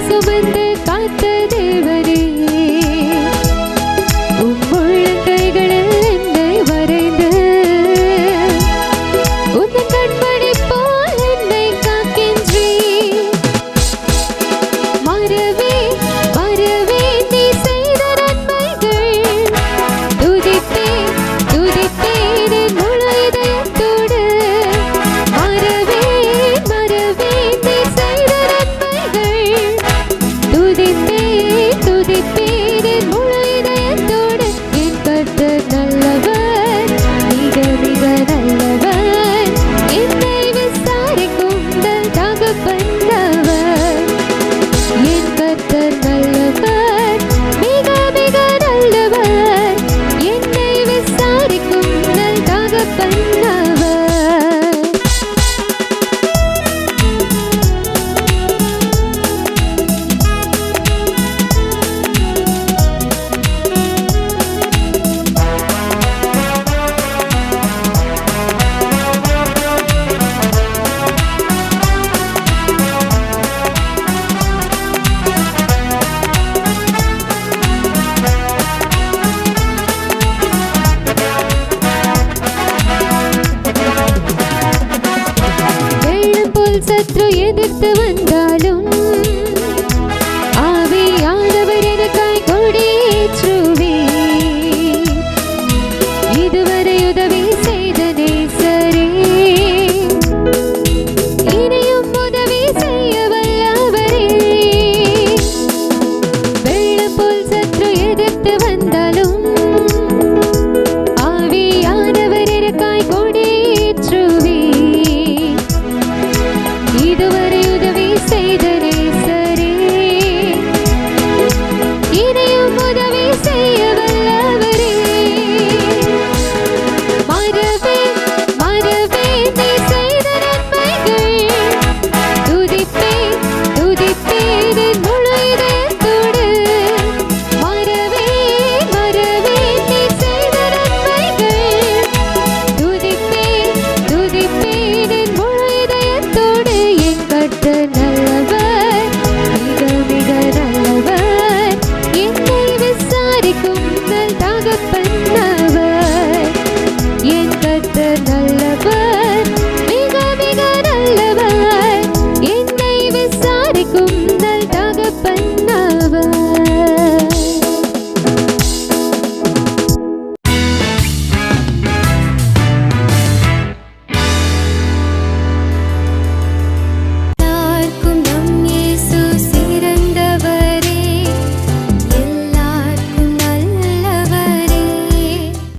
சுமந்து காத்த தேவரே, உள்ளங்கைகளில் என்னை வரைந்து உந்தன் கண்மணி போல் என்னை காக்கின்றீர். மறவே மறவே நீ செய்த நன்மைகள், துதிப்பேன் துதிப்பேன் என் முழு இதயத்தோடு. மறவே மறவே நீ செய்த நன்மைகள், துதிப்பேன் துதிப்பேன் என் முழு இதயத்தோடு. என் கர்த்தர் நல்லவர், மிக மிக நல்லவர், என்னை விசாரிக்கும் நல் தகப்பன் அவர். என் கர்த்தர் நல்லவர், மிக மிக நல்லவர், என்னை விசாரிக்கும் நல் தகப்பன் அவர். வெள்ளம் போல் சத்ரு எதிர்த்து வந்தா